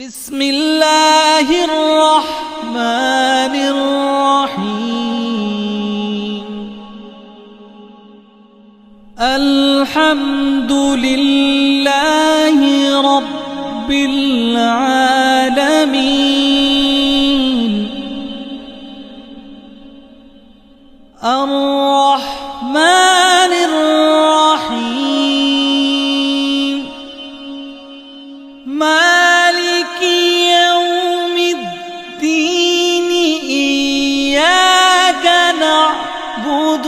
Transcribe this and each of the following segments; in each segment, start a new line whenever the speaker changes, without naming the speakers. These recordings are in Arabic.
بسم الله الرحمن الرحيم. الحمد لله رب العالمين. الرحمن الرحيم. مالك يوم الدين. إياك نعبد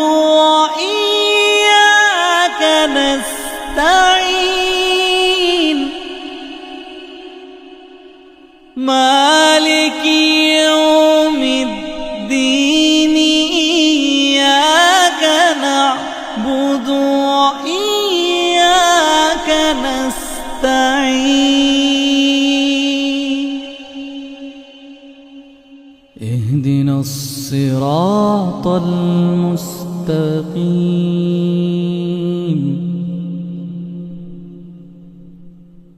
وإياك نستعين. مالك يوم الدين. إياك نعبد وإياك نستعين. اهدنا الصراط المستقيم.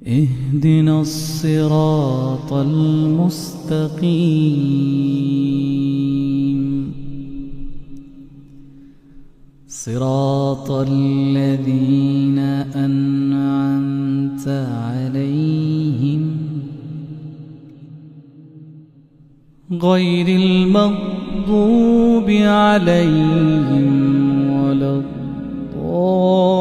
اهدنا الصراط المستقيم. صراط الذين أنعمت عليهم غير المغضوب عليهم ولا الضالين.